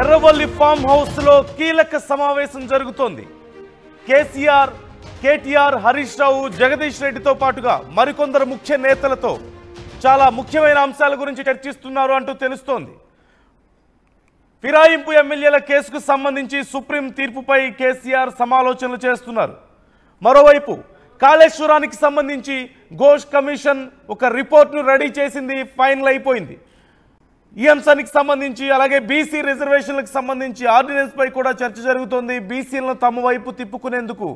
Erravalli farm house లో కీలక సమావేశం జరుగుతోంది. కేటీఆర్, హరీష్ రావు, జగదీష్ రెడ్డితో పాటుగా మరికొందరు ముఖ్య నేతలతో చాలా ముఖ్యమైన అంశాల గురించి చర్చిస్తున్నారు అంటూ తెలుస్తోంది. ఫిరాయింపు ఎమ్మెల్యేల కేసుకు సంబంధించి సుప్రీం తీర్పుపై కేసీఆర్ సమాలోచనలు చేస్తున్నారు. మరోవైపు కాళేశ్వరానికి సంబంధించి ఘోష్ కమిషన్ ఒక రిపోర్ట్ను రెడీ చేసింది, ఫైనల్ అయిపోయింది. ఈ అంశానికి సంబంధించి అలాగే బీసీ రిజర్వేషన్లకు సంబంధించి ఆర్డినెన్స్ పై కూడా చర్చ జరుగుతోంది. బీసీలను తమ వైపు తిప్పుకునేందుకు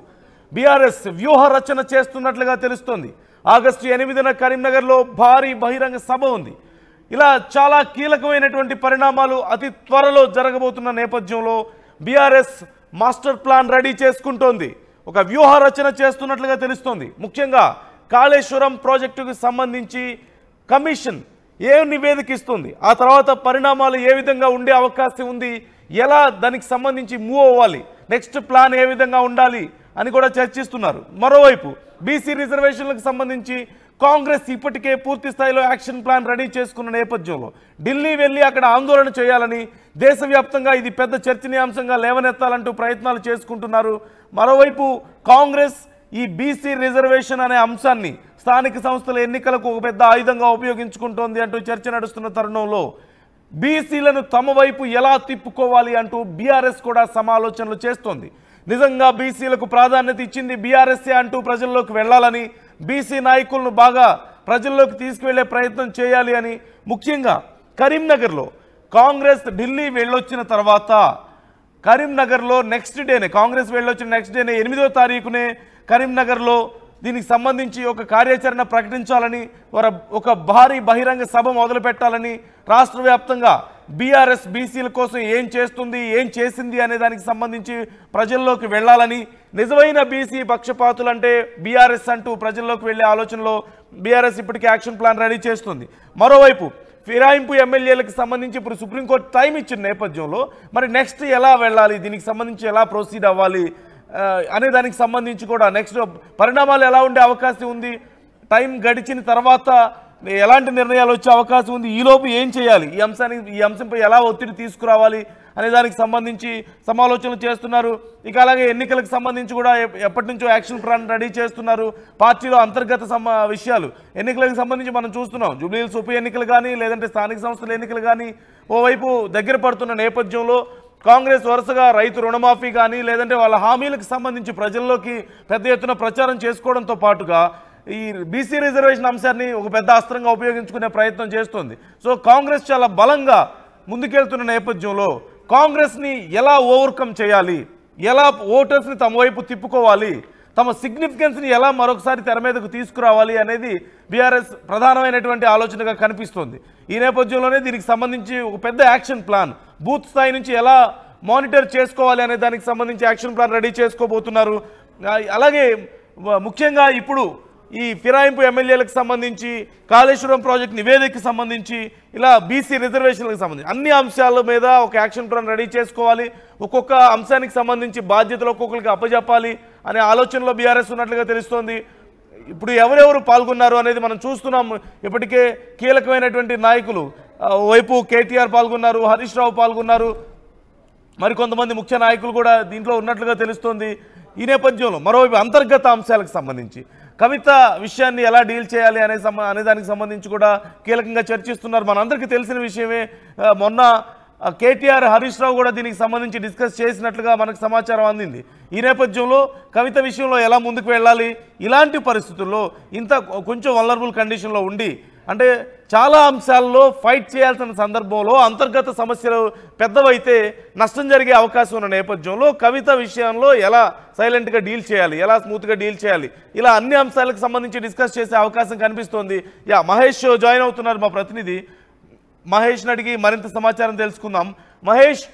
బీఆర్ఎస్ వ్యూహ రచన చేస్తున్నట్లుగా తెలుస్తోంది. ఆగస్టు 8న కరీంనగర్లో భారీ బహిరంగ సభ ఉంది. ఇలా చాలా కీలకమైనటువంటి పరిణామాలు అతి త్వరలో జరగబోతున్న నేపథ్యంలో బీఆర్ఎస్ మాస్టర్ ప్లాన్ రెడీ చేసుకుంటోంది, ఒక వ్యూహ రచన చేస్తున్నట్లుగా తెలుస్తోంది. ముఖ్యంగా కాళేశ్వరం ప్రాజెక్టుకు సంబంధించి కమిషన్ ఏ నివేదిక ఇస్తుంది, ఆ తర్వాత పరిణామాలు ఏ విధంగా ఉండే అవకాశం ఉంది, ఎలా దానికి సంబంధించి మూవ్ అవ్వాలి, నెక్స్ట్ ప్లాన్ ఏ విధంగా ఉండాలి అని కూడా చర్చిస్తున్నారు. మరోవైపు బీసీ రిజర్వేషన్లకు సంబంధించి కాంగ్రెస్ ఇప్పటికే పూర్తి స్థాయిలో యాక్షన్ ప్లాన్ రెడీ చేసుకున్న నేపథ్యంలో ఢిల్లీ వెళ్ళి అక్కడ ఆందోళన చేయాలని, దేశవ్యాప్తంగా ఇది పెద్ద చర్చనీయాంశంగా లేవనెత్తాలంటూ ప్రయత్నాలు చేసుకుంటున్నారు. మరోవైపు కాంగ్రెస్ ఈ బీసీ రిజర్వేషన్ అనే అంశాన్ని స్థానిక సంస్థల ఎన్నికలకు ఒక పెద్ద ఆయుధంగా ఉపయోగించుకుంటోంది అంటూ చర్చ నడుస్తున్న తరుణంలో బీసీలను తమ వైపు ఎలా తిప్పుకోవాలి అంటూ బీఆర్ఎస్ కూడా సమాలోచనలు చేస్తోంది. నిజంగా బీసీలకు ప్రాధాన్యత ఇచ్చింది బీఆర్ఎస్ఏ అంటూ ప్రజల్లోకి వెళ్లాలని, బీసీ నాయకులను బాగా ప్రజల్లోకి తీసుకువెళ్లే ప్రయత్నం చేయాలి అని, ముఖ్యంగా కరీంనగర్లో కాంగ్రెస్ ఢిల్లీ వెళ్ళొచ్చిన తర్వాత కరీంనగర్లో కాంగ్రెస్ వెళ్ళొచ్చిన నెక్స్ట్ డేనే 8వ తారీఖునే కరీంనగర్లో దీనికి సంబంధించి ఒక కార్యాచరణ ప్రకటించాలని, ఒక భారీ బహిరంగ సభ మొదలు పెట్టాలని, రాష్ట్ర వ్యాప్తంగా బీఆర్ఎస్ బీసీల కోసం ఏం చేస్తుంది, ఏం చేసింది అనే దానికి సంబంధించి ప్రజల్లోకి వెళ్లాలని, నిజమైన బీసీ పక్షపాతులంటే బీఆర్ఎస్ అంటూ ప్రజల్లోకి వెళ్లే ఆలోచనలో బీఆర్ఎస్ ఇప్పటికే యాక్షన్ ప్లాన్ రెడీ చేస్తుంది. మరోవైపు ఫిరాయింపు ఎమ్మెల్యేలకు సంబంధించి ఇప్పుడు సుప్రీంకోర్టు టైం ఇచ్చిన నేపథ్యంలో మరి నెక్స్ట్ ఎలా వెళ్ళాలి, దీనికి సంబంధించి ఎలా ప్రొసీడ్ అవ్వాలి అనే దానికి సంబంధించి కూడా నెక్స్ట్ పరిణామాలు ఎలా ఉండే అవకాశం ఉంది, టైం గడిచిన తర్వాత ఎలాంటి నిర్ణయాలు వచ్చే అవకాశం ఉంది, ఈలోపు ఏం చేయాలి, ఈ అంశంపై ఎలా ఒత్తిడి తీసుకురావాలి అనే దానికి సంబంధించి సమాలోచనలు చేస్తున్నారు. ఇక అలాగే ఎన్నికలకు సంబంధించి కూడా ఎప్పటి నుంచో యాక్షన్ ప్లాన్ రెడీ చేస్తున్నారు. పార్టీలో అంతర్గత విషయాలు ఎన్నికలకు సంబంధించి మనం చూస్తున్నాం. జూబ్లీహిల్స్ ఉప ఎన్నికలు కానీ లేదంటే స్థానిక సంస్థల ఎన్నికలు కానీ ఓవైపు దగ్గర పడుతున్న నేపథ్యంలో కాంగ్రెస్ వరుసగా రైతు రుణమాఫీ కానీ లేదంటే వాళ్ళ హామీలకు సంబంధించి ప్రజల్లోకి పెద్ద ఎత్తున ప్రచారం చేసుకోవడంతో పాటుగా ఈ బీసీ రిజర్వేషన్ అంశాన్ని ఒక పెద్ద అస్త్రంగా ఉపయోగించుకునే ప్రయత్నం చేస్తోంది. సో కాంగ్రెస్ చాలా బలంగా ముందుకెళ్తున్న నేపథ్యంలో కాంగ్రెస్ని ఎలా ఓవర్కమ్ చేయాలి, ఎలా ఓటర్స్ని తమ వైపు తిప్పుకోవాలి, తమ సిగ్నిఫికెన్స్ని ఎలా మరొకసారి తెర మీదకు తీసుకురావాలి అనేది బీఆర్ఎస్ ప్రధానమైనటువంటి ఆలోచనగా కనిపిస్తోంది. ఈ నేపథ్యంలోనే దీనికి సంబంధించి ఒక పెద్ద యాక్షన్ ప్లాన్ బూత్ స్థాయి నుంచి ఎలా మానిటర్ చేసుకోవాలి అనే దానికి సంబంధించి యాక్షన్ ప్లాన్ రెడీ చేసుకోబోతున్నారు. అలాగే ముఖ్యంగా ఇప్పుడు ఈ ఫిరాయింపు ఎమ్మెల్యేలకు సంబంధించి కాళేశ్వరం ప్రాజెక్ట్ నివేదికకు సంబంధించి ఇలా బీసీ రిజర్వేషన్లకు సంబంధించి అన్ని అంశాల మీద ఒక యాక్షన్ ప్లాన్ రెడీ చేసుకోవాలి, ఒక్కొక్క అంశానికి సంబంధించి బాధ్యతలు ఒక్కొక్కరికి అప్పజెప్పాలి అనే ఆలోచనలో బీఆర్ఎస్ ఉన్నట్లుగా తెలుస్తోంది. ఇప్పుడు ఎవరెవరు పాల్గొన్నారు అనేది మనం చూస్తున్నాం. ఇప్పటికే కీలకమైనటువంటి నాయకులు వైపు కేటీఆర్ పాల్గొన్నారు, హరీష్ రావు పాల్గొన్నారు, మరికొంతమంది ముఖ్య నాయకులు కూడా దీంట్లో ఉన్నట్లుగా తెలుస్తోంది. ఈ నేపథ్యంలో మరోవైపు అంతర్గత అంశాలకు సంబంధించి కవిత విషయాన్ని ఎలా డీల్ చేయాలి అనే దానికి సంబంధించి కూడా కీలకంగా చర్చిస్తున్నారు. మనందరికీ తెలిసిన విషయమే. మొన్న కేటీఆర్, హరీష్ రావు కూడా దీనికి సంబంధించి డిస్కస్ చేసినట్లుగా మనకు సమాచారం అందింది. ఈ నేపథ్యంలో కవిత విషయంలో ఎలా ముందుకు వెళ్ళాలి, ఇలాంటి పరిస్థితుల్లో కొంచెం వల్నరబుల్ కండిషన్లో ఉండి అంటే చాలా అంశాల్లో ఫైట్ చేయాల్సిన సందర్భంలో అంతర్గత సమస్యలు పెద్దవైతే నష్టం జరిగే అవకాశం ఉన్న నేపథ్యంలో కవిత విషయంలో ఎలా సైలెంట్గా డీల్ చేయాలి, ఎలా స్మూత్గా డీల్ చేయాలి, ఇలా అన్ని అంశాలకు సంబంధించి డిస్కస్ చేసే అవకాశం కనిపిస్తోంది. మహేష్ జాయిన్ అవుతున్నారు, మా ప్రతినిధి మహేష్ని అడిగి మరింత సమాచారం తెలుసుకుందాం. మహేష్,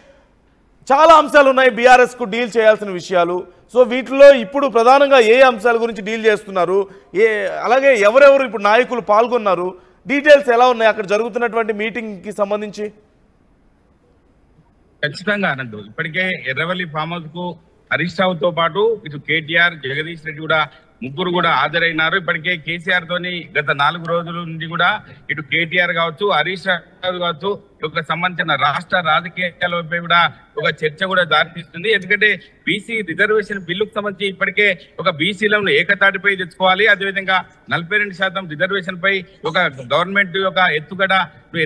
చాలా అంశాలు ఉన్నాయి బీఆర్ఎస్కు డీల్ చేయాల్సిన విషయాలు. సో వీటిలో ఇప్పుడు ప్రధానంగా ఏ అంశాల గురించి డీల్ చేస్తున్నారు, అలాగే ఎవరెవరు ఇప్పుడు నాయకులు పాల్గొన్నారు, డీటెయిల్స్ ఎలా ఉన్నాయి అక్కడ జరుగుతున్నటువంటి మీటింగ్కి సంబంధించి? ఖచ్చితంగా అనంటు ఇప్పటికే ఎర్రవల్లి ఫామ్ హౌస్ కు హరీష్ రావుతో పాటు ఇటు కేటీఆర్, జగదీష్ రెడ్డి కూడా ముగ్గురు కూడా హాజరైనారు. ఇప్పటికే కేసీఆర్ తోని గత 4 రోజుల నుండి కూడా ఇటు కేటీఆర్ కావచ్చు, హరీష్ రావు కావచ్చు, సంబంధించిన రాష్ట్ర రాజకీయాలపై కూడా ఒక చర్చ కూడా దారితీస్తుంది. ఎందుకంటే బీసీ రిజర్వేషన్ బిల్లుకు సంబంధించి ఇప్పటికే ఒక బీసీలను ఏకతాటిపై తెచ్చుకోవాలి, అదేవిధంగా 42% రిజర్వేషన్ పై ఒక గవర్నమెంట్ యొక్క ఎత్తుగడ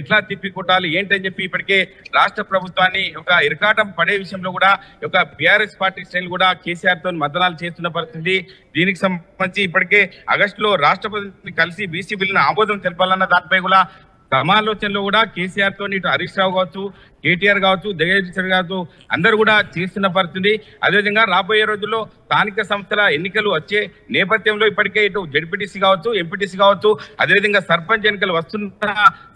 ఎట్లా తిప్పికొట్టాలి ఏంటని చెప్పి ఇప్పటికే రాష్ట్ర ప్రభుత్వాన్ని ఒక ఇరకాటం పడే విషయంలో కూడా ఒక బీఆర్ఎస్ పార్టీ శ్రేణులు కూడా కేసీఆర్ తో మద్దనాలు చేస్తున్న పరిస్థితి. దీనికి సంబంధించి ఇప్పటికే ఆగస్టులో రాష్ట్రపతిని కలిసి బీసీ బిల్లును ఆమోదం తెలపాలన్న దానిపై కూడా సమాలోచనలో కూడా కేసీఆర్ తో ఇటు హరీష్ రావు కావచ్చు, కేటీఆర్ కావచ్చు, జగదీశ్వర్ కావచ్చు అందరూ కూడా చేస్తున్న పరిస్థితి. అదేవిధంగా రాబోయే రోజుల్లో స్థానిక సంస్థల ఎన్నికలు వచ్చే నేపథ్యంలో ఇప్పటికే ఇటు జడ్పీటీసీ కావచ్చు, ఎంపీటీసీ కావచ్చు, అదేవిధంగా సర్పంచ్ ఎన్నికలు వస్తున్న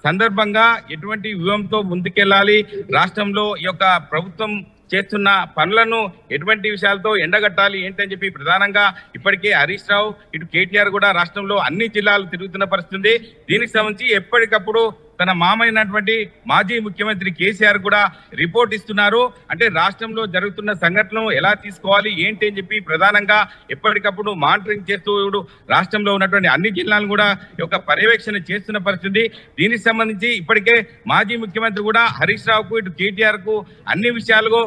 సందర్భంగా ఎటువంటి వ్యూహంతో ముందుకెళ్లాలి, రాష్ట్రంలో ఈ యొక్క ప్రభుత్వం చేస్తున్న పనులను ఎటువంటి విషయాలతో ఎండగట్టాలి ఏంటని చెప్పి ప్రధానంగా ఇప్పటికే హరీష్ రావు ఇటు కేటీఆర్ కూడా రాష్ట్రంలో అన్ని జిల్లాలు తిరుగుతున్న పరిస్థితి. దీనికి సంబంధించి ఎప్పటికప్పుడు తన మామైనటువంటి మాజీ ముఖ్యమంత్రి కేసీఆర్ కూడా రిపోర్ట్ ఇస్తున్నారు. అంటే రాష్ట్రంలో జరుగుతున్న సంఘటనలు ఎలా తీసుకోవాలి ఏంటి అని చెప్పి ప్రధానంగా ఎప్పటికప్పుడు మానిటరింగ్ చేస్తూ రాష్ట్రంలో ఉన్నటువంటి అన్ని జిల్లాలను కూడా ఒక పర్యవేక్షణ చేస్తున్న పరిస్థితి. దీనికి సంబంధించి ఇప్పటికే మాజీ ముఖ్యమంత్రి కూడా హరీష్ రావుకు ఇటు కేటీఆర్ కు అన్ని విషయాలు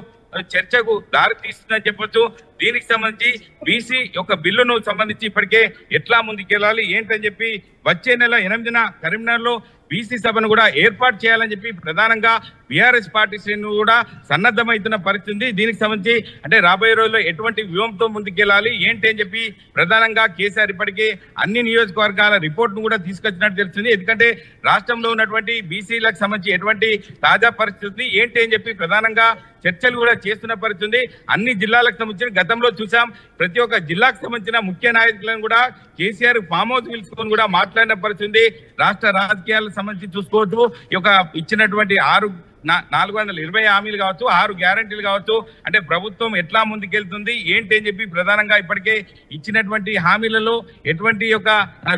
చర్చకు దారి తీస్తుందని చెప్పొచ్చు. దీనికి సంబంధించి బీసీ యొక్క బిల్లును సంబంధించి ఇప్పటికే ఎట్లా ముందుకెళ్ళాలి ఏంటని చెప్పి వచ్చే నెల 8న కరీంనగర్లో బీసీ సభను కూడా ఏర్పాటు చేయాలని చెప్పి ప్రధానంగా బీఆర్ఎస్ పార్టీ శ్రేణులు కూడా సన్నద్ధమవుతున్న పరిస్థితి. దీనికి సంబంధించి అంటే రాబోయే రోజుల్లో ఎటువంటి వ్యూహంతో ముందుకెళ్ళాలి ఏంటి అని చెప్పి ప్రధానంగా కేసీఆర్ ఇప్పటికే అన్ని నియోజకవర్గాల రిపోర్ట్ను కూడా తీసుకొచ్చినట్టు తెలుస్తుంది. ఎందుకంటే రాష్ట్రంలో ఉన్నటువంటి బీసీలకు సంబంధించి ఎటువంటి తాజా పరిస్థితి ఏంటి అని చెప్పి ప్రధానంగా చర్చలు కూడా చేస్తున్న పరిస్థితి. అన్ని జిల్లాలకు సంబంధించిన గతంలో చూసాం, ప్రతి ఒక్క జిల్లాకు సంబంధించిన ముఖ్య నాయకులను కూడా కేసీఆర్ ఫామ్ హౌస్ పిలుచుకొని కూడా మాట్లాడిన పరిస్థితి. రాష్ట్ర రాజకీయాలకు సంబంధించి చూసుకోవచ్చు, ఈ యొక్క ఇచ్చినటువంటి 420 హామీలు కావచ్చు, 6 గ్యారంటీలు కావచ్చు, అంటే ప్రభుత్వం ఎట్లా ముందుకెళ్తుంది ఏంటి అని చెప్పి ప్రధానంగా ఇప్పటికే ఇచ్చినటువంటి హామీలలో ఎటువంటి యొక్క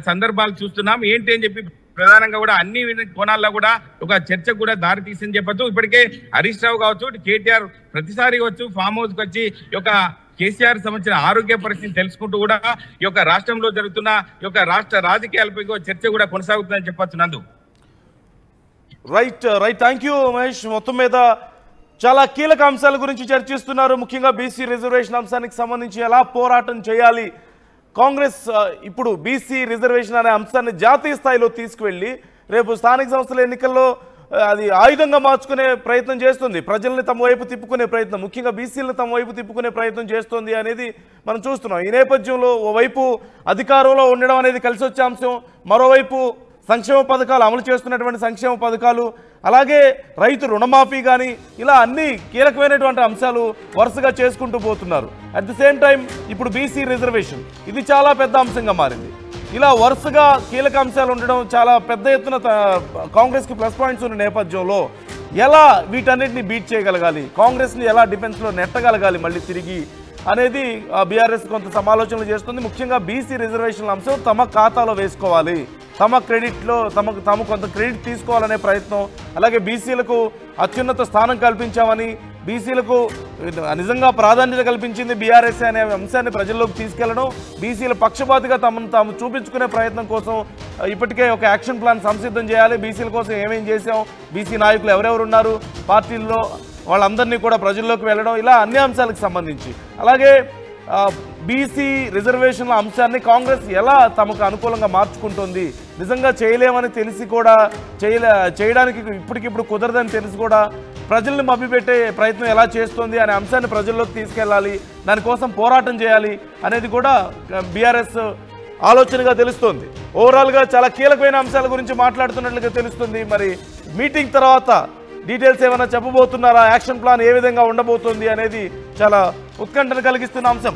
సందర్భాలు చూస్తున్నాం ఏంటి అని చెప్పి ప్రధానంగా కూడా అన్ని కోణాల్లో కూడా ఒక చర్చకు కూడా దారి తీసిందని చెప్పచ్చు. ఇప్పటికే హరీష్ రావు కావచ్చు, కేటీఆర్ ప్రతిసారి వచ్చు ఫామ్ హౌస్ కి వచ్చి ఈ యొక్క కేసీఆర్ సంబంధించిన ఆరోగ్య పరిస్థితిని తెలుసుకుంటూ కూడా ఈ యొక్క రాష్ట్రంలో జరుగుతున్న ఈ యొక్క రాష్ట్ర రాజకీయాలపై చర్చ కూడా కొనసాగుతుందని చెప్పొచ్చు. నందు రైట్ థ్యాంక్ యూ మహేష్. మొత్తం మీద చాలా కీలక అంశాల గురించి చర్చిస్తున్నారు. ముఖ్యంగా బీసీ రిజర్వేషన్ అంశానికి సంబంధించి ఎలా పోరాటం చేయాలి, కాంగ్రెస్ ఇప్పుడు బీసీ రిజర్వేషన్ అనే అంశాన్ని జాతీయ స్థాయిలో తీసుకువెళ్ళి రేపు స్థానిక సంస్థల ఎన్నికల్లో అది ఆయుధంగా మార్చుకునే ప్రయత్నం చేస్తుంది, ప్రజల్ని తమ వైపు తిప్పుకునే ప్రయత్నం, ముఖ్యంగా బీసీలను తమ వైపు తిప్పుకునే ప్రయత్నం చేస్తుంది అనేది మనం చూస్తున్నాం. ఈ నేపథ్యంలో ఓవైపు అధికారంలో ఉండడం అనేది కలిసి వచ్చే అంశం, మరోవైపు సంక్షేమ పథకాలు అమలు చేస్తున్నటువంటి సంక్షేమ పథకాలు, అలాగే రైతు రుణమాఫీ కానీ ఇలా అన్ని కీలకమైనటువంటి అంశాలు వరుసగా చేసుకుంటూ పోతున్నారు. అట్ ది సేమ్ టైం ఇప్పుడు బీసీ రిజర్వేషన్ ఇది చాలా పెద్ద అంశంగా మారింది. ఇలా వరుసగా కీలక అంశాలు ఉండడం చాలా పెద్ద ఎత్తున కాంగ్రెస్కి ప్లస్ పాయింట్స్ ఉన్న నేపథ్యంలో ఎలా వీటన్నిటిని బీట్ చేయగలగాలి, కాంగ్రెస్ని ఎలా డిఫెన్స్లో నెట్టగలగాలి మళ్ళీ తిరిగి అనేది బీఆర్ఎస్ కొంత సమాలోచనలు చేస్తుంది. ముఖ్యంగా బీసీ రిజర్వేషన్ల అంశం తమ ఖాతాలో వేసుకోవాలి, తమ క్రెడిట్లో తాము కొంత క్రెడిట్ తీసుకోవాలనే ప్రయత్నం, అలాగే బీసీలకు అత్యున్నత స్థానం కల్పించామని, బీసీలకు నిజంగా ప్రాధాన్యత కల్పించింది బీఆర్ఎస్ అనే అంశాన్ని ప్రజల్లోకి తీసుకెళ్లడం, బీసీల పక్షపాతిగా తాము చూపించుకునే ప్రయత్నం కోసం ఇప్పటికే ఒక యాక్షన్ ప్లాన్ సంసిద్ధం చేయాలి. బీసీల కోసం ఏమేం చేశాం, బీసీ నాయకులు ఎవరెవరు ఉన్నారు పార్టీల్లో వాళ్ళందరినీ కూడా ప్రజల్లోకి వెళ్ళడం, ఇలా అన్ని అంశాలకు సంబంధించి, అలాగే బీసీ రిజర్వేషన్ల అంశాన్ని కాంగ్రెస్ ఎలా తమకు అనుకూలంగా మార్చుకుంటుంది, నిజంగా చేయలేమని తెలిసి కూడా చేయడానికి ఇప్పటికిప్పుడు కుదరదని తెలిసి కూడా ప్రజల్ని మభ్యపెట్టే ప్రయత్నం ఎలా చేస్తుంది అనే అంశాన్ని ప్రజల్లోకి తీసుకెళ్ళాలి, దానికోసం పోరాటం చేయాలి అనేది కూడా బీఆర్ఎస్ ఆలోచనగా తెలుస్తోంది. ఓవరాల్గా చాలా కీలకమైన అంశాల గురించి మాట్లాడుతున్నట్లుగా తెలుస్తుంది. మరి మీటింగ్ తర్వాత డీటెయిల్స్ ఏమైనా చెప్పబోతున్నారా, యాక్షన్ ప్లాన్ ఏ విధంగా ఉండబోతుంది అనేది చాలా ఉత్కంఠను కలిగిస్తున్న అంశం.